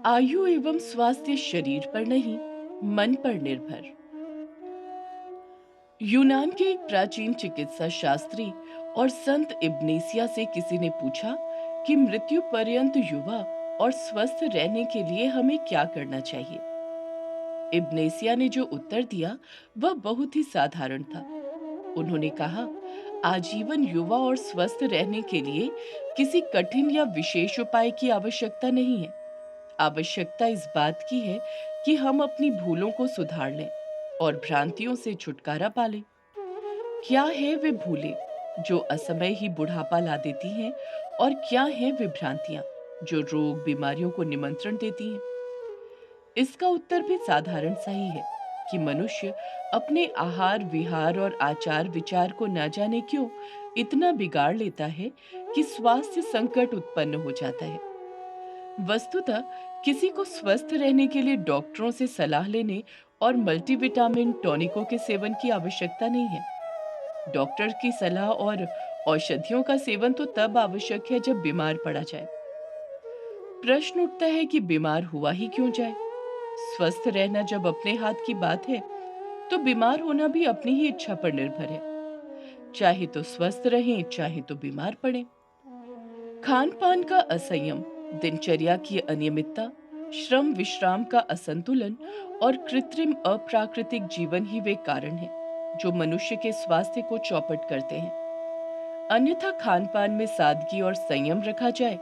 आयु एवं स्वास्थ्य शरीर पर नहीं, मन पर निर्भर। यूनान के एक प्राचीन चिकित्सा शास्त्री और संत इब्नेसिया से किसी ने पूछा कि मृत्यु पर्यंत युवा और स्वस्थ रहने के लिए हमें क्या करना चाहिए। इब्नेसिया ने जो उत्तर दिया वह बहुत ही साधारण था। उन्होंने कहा, आजीवन युवा और स्वस्थ रहने के लिए किसी कठिन या विशेष उपाय की आवश्यकता नहीं है। आवश्यकता इस बात की है कि हम अपनी भूलों को सुधार लें और भ्रांतियों से छुटकारा पालें। क्या है वे भूलें जो असमय ही बुढ़ापा ला देती हैं, और क्या हैं वे भ्रांतियां जो रोग बीमारियों को निमंत्रण देती हैं? इसका उत्तर भी साधारण सा ही है कि मनुष्य अपने आहार विहार और आचार विचार को न जाने क्यों इतना बिगाड़ लेता है कि स्वास्थ्य संकट उत्पन्न हो जाता है। वस्तुतः किसी को स्वस्थ रहने के लिए डॉक्टरों से सलाह लेने और मल्टीविटामिन टॉनिकों के सेवन की आवश्यकता नहीं है। डॉक्टर की सलाह और औषधियों का सेवन तो तब आवश्यक है जब बीमार पड़ा जाए। प्रश्न उठता है कि बीमार हुआ ही क्यों जाए। स्वस्थ रहना जब अपने हाथ की बात है, तो बीमार होना भी अपनी ही इच्छा पर निर्भर है। चाहे तो स्वस्थ रहें, चाहे तो बीमार पड़े। खान पान का असंयम, दिनचर्या की अनियमितता, श्रम विश्राम का असंतुलन और कृत्रिम अप्राकृतिक जीवन ही वे कारण हैं जो मनुष्य के स्वास्थ्य को चौपट करते हैं। अन्यथा खान पान में सादगी और संयम रखा जाए,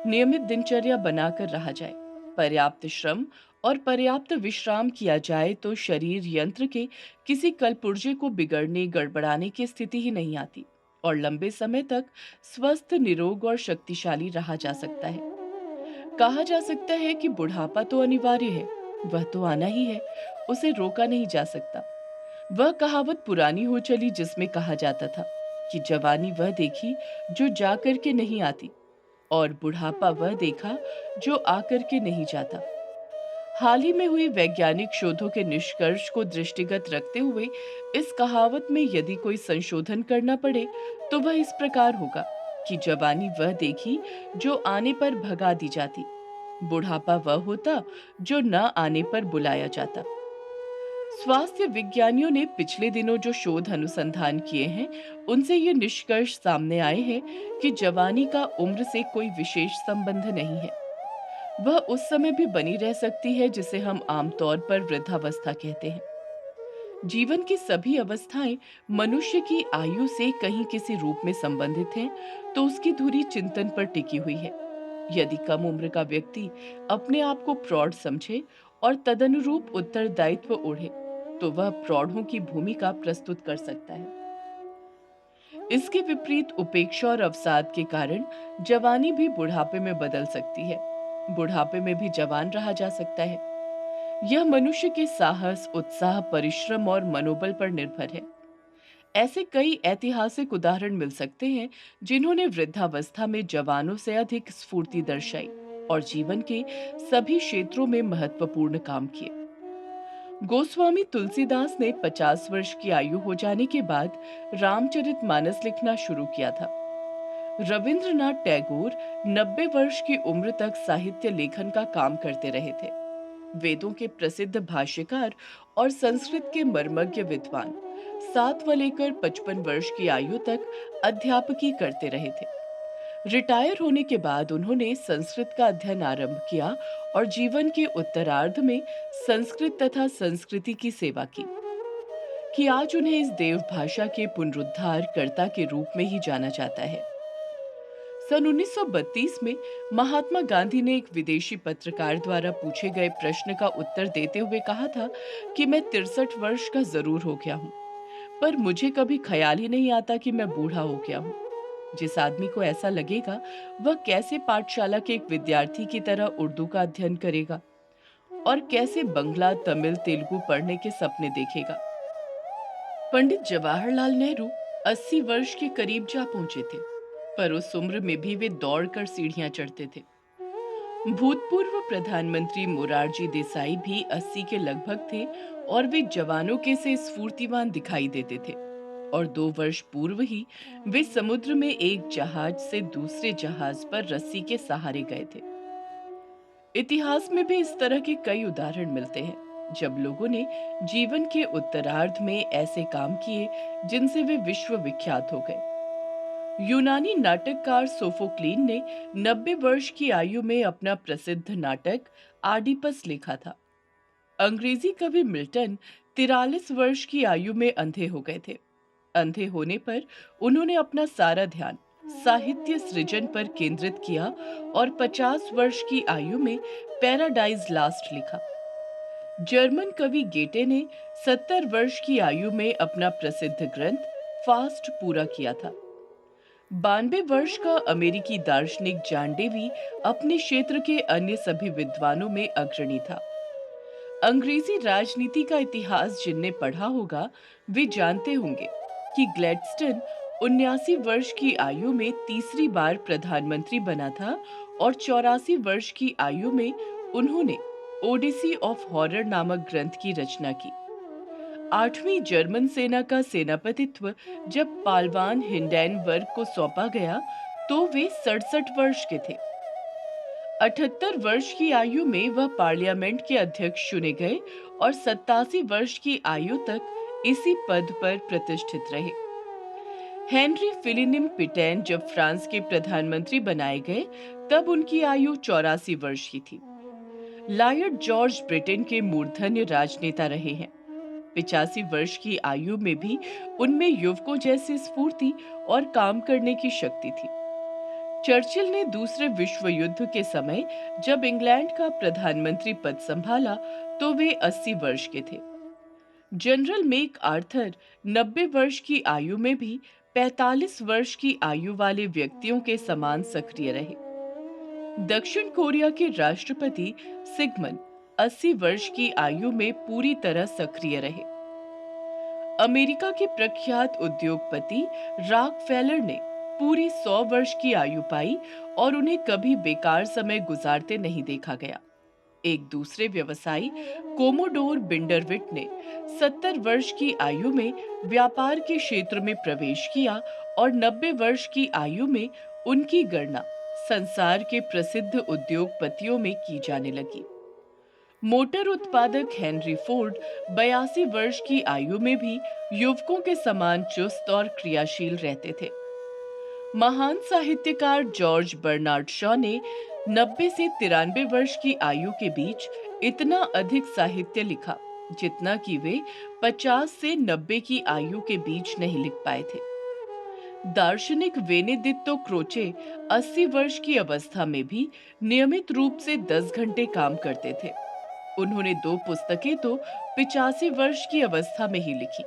नियमित दिनचर्या बनाकर रहा जाए, पर्याप्त श्रम और पर्याप्त विश्राम किया जाए, तो शरीर यंत्र के किसी कलपुर्जे को बिगड़ने गड़बड़ाने की स्थिति ही नहीं आती और लंबे समय तक स्वस्थ निरोग और शक्तिशाली रहा जा सकता है। कहा जा सकता है कि बुढ़ापा तो अनिवार्य है, वह तो आना ही है, उसे रोका नहीं जा सकता। वह कहावत पुरानी हो चली जिसमें कहा जाता था कि जवानी वह देखी जो जाकर के नहीं आती, और बुढ़ापा वह देखा जो आकर के नहीं जाता। हाल ही में हुई वैज्ञानिक शोधों के निष्कर्ष को दृष्टिगत रखते हुए इस कहावत में यदि कोई संशोधन करना पड़े तो वह इस प्रकार होगा कि जवानी वह देखी जो आने पर भगा दी जाती, बुढ़ापा वह होता जो न आने पर बुलाया जाता। स्वास्थ्य विज्ञानियों ने पिछले दिनों जो शोध अनुसंधान किए हैं, उनसे ये निष्कर्ष सामने आए हैं कि जवानी का उम्र से कोई विशेष संबंध नहीं है। वह उस समय भी बनी रह सकती है जिसे हम आमतौर पर वृद्धावस्था कहते हैं। जीवन की सभी अवस्थाएं मनुष्य की आयु से कहीं किसी रूप में संबंधित हैं, तो उसकी धुरी चिंतन पर टिकी हुई है। यदि कम उम्र का व्यक्ति अपने आप को प्रौढ़ समझे और तदनुरूप उत्तरदायित्व ओढ़े, तो वह प्रौढ़ों की भूमिका प्रस्तुत कर सकता है। इसके विपरीत उपेक्षा और अवसाद के कारण जवानी भी बुढ़ापे में बदल सकती है। बुढ़ापे में भी जवान रहा जा सकता है। यह मनुष्य के साहस, उत्साह, परिश्रम और मनोबल पर निर्भर है। ऐसे कई ऐतिहासिक उदाहरण मिल सकते हैं जिन्होंने वृद्धावस्था में जवानों से अधिक स्फूर्ति दर्शाई और जीवन के सभी क्षेत्रों में महत्वपूर्ण काम किए। गोस्वामी तुलसीदास ने 50 वर्ष की आयु हो जाने के बाद रामचरितमानस लिखना शुरू किया था। रविंद्रनाथ टैगोर 90 वर्ष की उम्र तक साहित्य लेखन का काम करते रहे थे। वेदों के प्रसिद्ध भाष्यकार और संस्कृत के मर्मज्ञ विद्वान 7 व लेकर 55 वर्ष की आयु तक अध्यापकी करते रहे थे। रिटायर होने के बाद उन्होंने संस्कृत का अध्ययन आरंभ किया और जीवन के उत्तरार्ध में संस्कृत तथा संस्कृति की सेवा की कि आज उन्हें इस देव भाषा के पुनरुद्धार कर्ता के रूप में ही जाना जाता है। सन 1932 में महात्मा गांधी ने एक विदेशी पत्रकार द्वारा पूछे गए प्रश्न का उत्तर देते हुए कहा था कि मैं 63 वर्ष का जरूर हो गया हूँ, पर मुझे कभी ख्याल ही नहीं आता कि मैं बूढ़ा हो गया हूँ। जिस आदमी को ऐसा लगेगा, वह कैसे पाठशाला के एक विद्यार्थी की तरह उर्दू का अध्ययन करेगा और कैसे बंगला, तमिल, तेलुगु पढ़ने के सपने देखेगा। पंडित जवाहरलाल नेहरू 80 वर्ष के करीब जा पहुंचे थे, पर उस उम्र में भी वे दौड़कर सीढ़ियां चढ़ते थे। भूतपूर्व प्रधानमंत्री मोरारजी देसाई भी 80 के लगभग थे और वे जवानों के से स्फूर्तिवान दिखाई देते थे, और 2 वर्ष पूर्व ही वे समुद्र में एक जहाज से दूसरे जहाज पर रस्सी के सहारे गए थे। इतिहास में भी इस तरह के कई उदाहरण मिलते हैं जब लोगों ने जीवन के उत्तरार्ध में ऐसे काम किए जिनसे वे विश्व विख्यात हो गए। यूनानी नाटककार सोफोक्लीन ने 90 वर्ष की आयु में अपना प्रसिद्ध नाटक आडिपस लिखा था। अंग्रेजी कवि मिल्टन 43 वर्ष की आयु में अंधे हो गए थे। अंधे होने पर उन्होंने अपना सारा ध्यान साहित्य सृजन पर केंद्रित किया और 50 वर्ष की आयु में पैराडाइज लास्ट लिखा। जर्मन कवि गेटे ने 70 वर्ष की आयु में अपना प्रसिद्ध ग्रंथ फास्ट पूरा किया था। 92 वर्ष का अमेरिकी दार्शनिक जॉन डेवी अपने क्षेत्र के अन्य सभी विद्वानों में अग्रणी था। अंग्रेजी राजनीति का इतिहास जिनने पढ़ा होगा वे जानते होंगे कि ग्लैडस्टोन 79 वर्ष की आयु में तीसरी बार प्रधानमंत्री बना था और 84 वर्ष की आयु में उन्होंने ओडिसी ऑफ हॉरर नामक ग्रंथ की रचना की। 8वीं जर्मन सेना का सेनापतित्व जब पालवान हिंडेनबर्ग को सौंपा गया तो वे 67 वर्ष के थे। 78 वर्ष की आयु में वह पार्लियामेंट के अध्यक्ष चुने गए और 87 वर्ष की आयु तक इसी पद पर प्रतिष्ठित रहे। हेनरी फिलिनिम पिटेन जब फ्रांस के प्रधानमंत्री बनाए गए तब उनकी आयु 84 वर्ष की थी। लॉर्ड जॉर्ज ब्रिटेन के मूर्धन्य राजनेता रहे हैं। 85 वर्ष की आयु में भी उनमें युवकों जैसी स्फूर्ति और काम करने की शक्ति थी। चर्चिल ने दूसरे विश्व युद्ध के समय जब इंग्लैंड का प्रधानमंत्री पद संभाला तो वे 80 वर्ष के थे। जनरल मेक आर्थर 90 वर्ष की आयु में भी 45 वर्ष की आयु वाले व्यक्तियों के समान सक्रिय रहे। दक्षिण कोरिया के राष्ट्रपति सिगमन 80 वर्ष की आयु में पूरी तरह सक्रिय रहे। अमेरिका के प्रख्यात उद्योगपति रॉकफेलर ने पूरी 100 वर्ष की आयु पाई और उन्हें कभी बेकार समय गुजारते नहीं देखा गया। एक दूसरे व्यवसायी कोमोडोर बिंडरविट ने 70 वर्ष की आयु में व्यापार के क्षेत्र में प्रवेश किया और 90 वर्ष की आयु में उनकी गणना संसार के प्रसिद्ध उद्योगपतियों में की जाने लगी। मोटर उत्पादक हेनरी फोर्ड 82 वर्ष की आयु में भी युवकों के समान चुस्त और क्रियाशील रहते थे। महान साहित्यकार जॉर्ज बर्नार्ड शॉ ने 90 से 93 वर्ष की आयु के बीच इतना अधिक साहित्य लिखा जितना कि वे 50 से 90 की आयु के बीच नहीं लिख पाए थे। दार्शनिक वेनेदित्तो क्रोचे 80 वर्ष की अवस्था में भी नियमित रूप से 10 घंटे काम करते थे। उन्होंने 2 पुस्तकें तो 85 वर्ष की अवस्था में ही लिखी।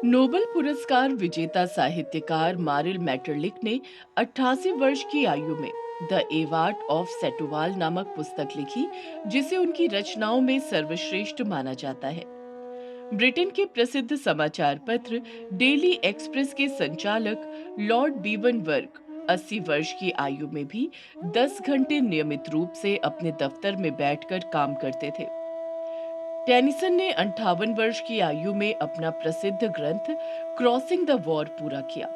नोबेल पुरस्कार विजेता साहित्यकार मारिल मैटरलिक ने 88 वर्ष की आयु में द एवार्ट ऑफ सेटुवाल नामक पुस्तक लिखी जिसे उनकी रचनाओं में सर्वश्रेष्ठ माना जाता है। ब्रिटेन के प्रसिद्ध समाचार पत्र डेली एक्सप्रेस के संचालक लॉर्ड बीवनबर्ग 80 वर्ष की आयु में भी 10 घंटे नियमित रूप से अपने दफ्तर में बैठकर काम करते थे। टेनिसन ने 58 वर्ष की आयु में अपना प्रसिद्ध ग्रंथ क्रॉसिंग द वॉर पूरा किया।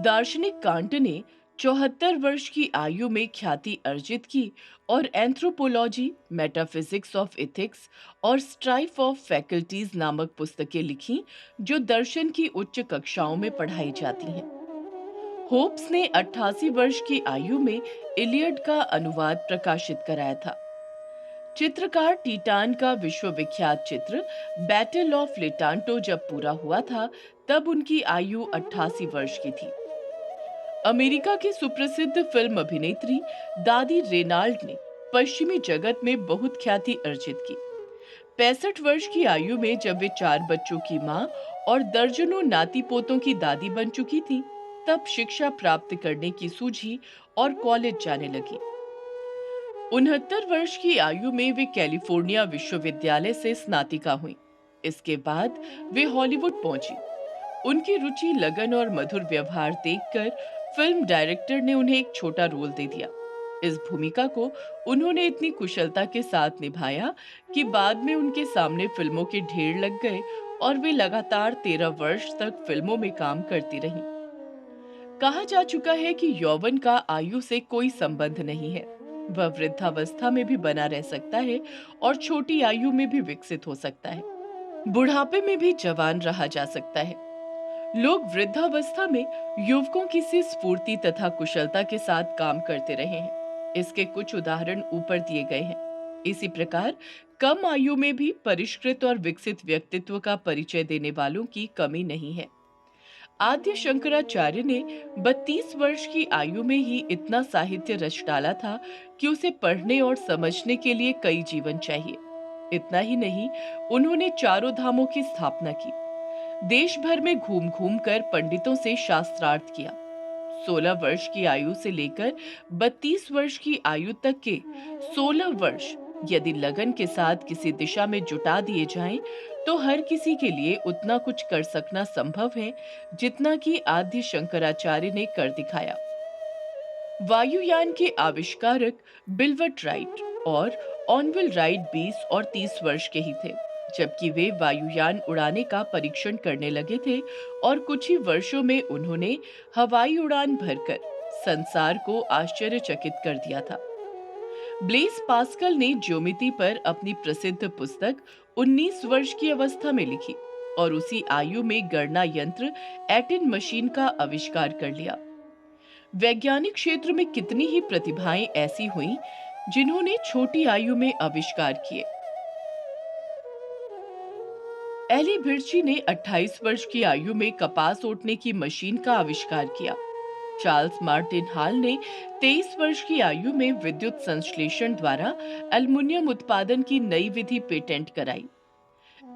दार्शनिक कांट ने 74 वर्ष की आयु में ख्याति अर्जित की और एंथ्रोपोलॉजी, मेटाफिजिक्स ऑफ एथिक्स और स्ट्राइफ ऑफ फैकल्टीज नामक पुस्तकें लिखी जो दर्शन की उच्च कक्षाओं में पढ़ाई जाती हैं। होप्स ने 88 वर्ष की आयु में इलियड का अनुवाद प्रकाशित कराया था। चित्रकार टीटान का विश्वविख्यात चित्र बैटल ऑफ लेटांटो जब पूरा हुआ था तब उनकी आयु 88 वर्ष की थी। अमेरिका की सुप्रसिद्ध फिल्म अभिनेत्री दादी रेनाल्ड ने पश्चिमी जगत में बहुत ख्याति अर्जित की। 65 वर्ष की आयु में जब वे 4 बच्चों की मां और दर्जनों नाती पोतों की दादी बन चुकी थी तब शिक्षा प्राप्त करने की सूझी और कॉलेज जाने लगी। 69 वर्ष की आयु में वे कैलिफोर्निया विश्वविद्यालय से स्नातिका हुई। इसके बाद वे हॉलीवुड पहुंची। उनकी रुचि, लगन और मधुर व्यवहार देखकर फिल्म डायरेक्टर ने उन्हें एक छोटा रोल दे दिया। इस भूमिका को उन्होंने इतनी कुशलता के साथ निभाया कि बाद में उनके सामने फिल्मों के ढेर लग गए और वे लगातार 13 वर्ष तक फिल्मों में काम करती रहीं। कहा जा चुका है कि यौवन का आयु से कोई संबंध नहीं है। वह वृद्धावस्था में भी बना रह सकता है और छोटी आयु में भी विकसित हो सकता है। बुढ़ापे में भी जवान रहा जा सकता है। लोग वृद्धावस्था में युवकों की सी स्फूर्ति तथा कुशलता के साथ काम करते रहे हैं। इसके कुछ उदाहरण ऊपर दिए गए हैं। इसी प्रकार कम आयु में भी परिष्कृत और विकसित व्यक्तित्व का परिचय देने वालों की कमी नहीं है। आद्य शंकराचार्य ने 32 वर्ष की आयु में ही इतना साहित्य रच डाला था कि उसे पढ़ने और समझने के लिए कई जीवन चाहिए। इतना ही नहीं, उन्होंने चारों धामों की स्थापना की, देश भर में घूम घूम कर पंडितों से शास्त्रार्थ किया। 16 वर्ष की आयु से लेकर 32 वर्ष की आयु तक के 16 वर्ष यदि लगन के साथ किसी दिशा में जुटा दिए जाएं, तो हर किसी के लिए उतना कुछ कर सकना संभव है जितना कि आद्य शंकराचार्य ने कर दिखाया। वायुयान के आविष्कारक बिलवर्ट राइट और ऑनविल राइट 20 और 30 वर्ष के ही थे, जबकि वे वायुयान उड़ाने का परीक्षण करने लगे थे और कुछ ही वर्षों में उन्होंने हवाई उड़ान भरकर संसार को आश्चर्यचकित कर दिया था। ब्लेस पास्कल ने ज्योमिति पर अपनी प्रसिद्ध पुस्तक 19 वर्ष की अवस्था में लिखी और उसी आयु में गणना यंत्र एटिन मशीन का आविष्कार कर लिया। वैज्ञानिक क्षेत्र में कितनी ही प्रतिभाएं ऐसी हुईं जिन्होंने छोटी आयु में आविष्कार किए। एली बिर्ची ने 28 वर्ष की आयु में कपास ओटने की मशीन का आविष्कार किया। चार्ल्स मार्टिन हाल ने 23 वर्ष की आयु में विद्युत संश्लेषण द्वारा एल्युमिनियम उत्पादन की नई विधि पेटेंट कराई।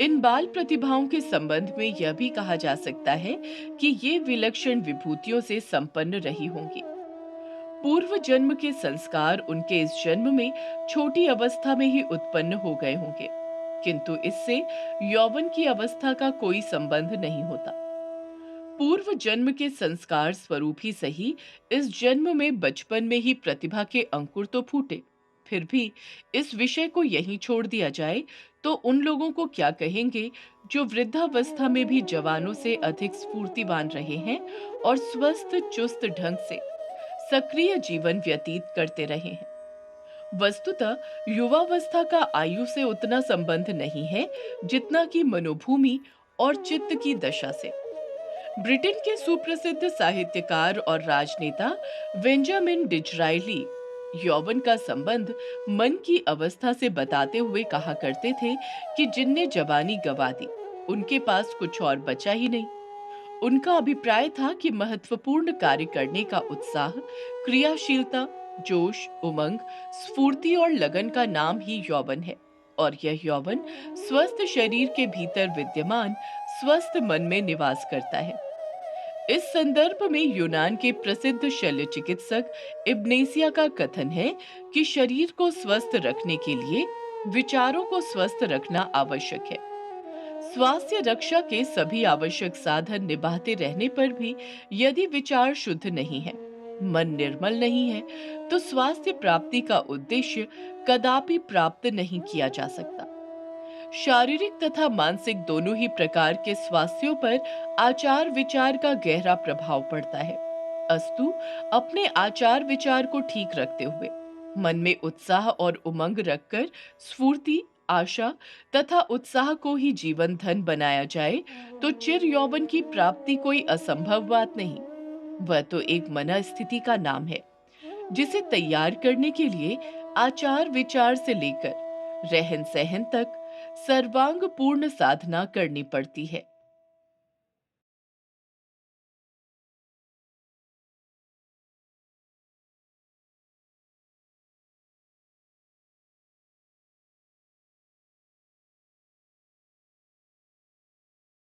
इन बाल प्रतिभाओं के संबंध में यह भी कहा जा सकता है कि ये विलक्षण विभूतियों से संपन्न रही होंगी। पूर्व जन्म के संस्कार उनके इस जन्म में छोटी अवस्था में ही उत्पन्न हो गए होंगे, किंतु इससे यौवन की अवस्था का कोई संबंध नहीं होता। पूर्व जन्म के संस्कार स्वरूप ही सही, इस जन्म में बचपन में ही प्रतिभा के अंकुर तो फूटे। फिर भी इस विषय को यहीं छोड़ दिया जाए तो उन लोगों को क्या कहेंगे जो वृद्धावस्था में भी जवानों से अधिक स्फूर्तिवान रहे हैं और स्वस्थ चुस्त ढंग से सक्रिय जीवन व्यतीत करते रहे हैं। वस्तुतः युवावस्था का आयु से उतना संबंध नहीं है जितना कि मनोभूमि और चित्त की दशा से। ब्रिटेन के सुप्रसिद्ध साहित्यकार और राजनेता बेंजामिन डिज़रायली यौवन का संबंध मन की अवस्था से बताते हुए कहा करते थे कि जिनने जवानी गवा दी उनके पास कुछ और बचा ही नहीं। उनका अभिप्राय था कि महत्वपूर्ण कार्य करने का उत्साह, क्रियाशीलता, जोश, उमंग, स्फूर्ति और लगन का नाम ही यौवन है और यह यौवन स्वस्थ शरीर के भीतर विद्यमान स्वस्थ मन में निवास करता है। इस संदर्भ में यूनान के प्रसिद्ध शल्य चिकित्सक इब्नेसिया का कथन है कि शरीर को स्वस्थ रखने के लिए विचारों को स्वस्थ रखना आवश्यक है। स्वास्थ्य रक्षा के सभी आवश्यक साधन निभाते रहने पर भी यदि विचार शुद्ध नहीं है, मन निर्मल नहीं है, तो स्वास्थ्य प्राप्ति का उद्देश्य कदापि प्राप्त नहीं किया जा सकता। शारीरिक तथा मानसिक दोनों ही प्रकार के स्वास्थ्यों पर आचार विचार का गहरा प्रभाव पड़ता है। अस्तु, अपने आचार विचार को ठीक रखते हुए मन में उत्साह और उमंग रखकर स्फूर्ति, आशा तथा उत्साह को ही जीवन धन बनाया जाए तो चिर यौवन की प्राप्ति कोई असंभव बात नहीं। वह तो एक मन स्थिति का नाम है जिसे तैयार करने के लिए आचार विचार से लेकर रहन सहन तक सर्वांग पूर्ण साधना करनी पड़ती है।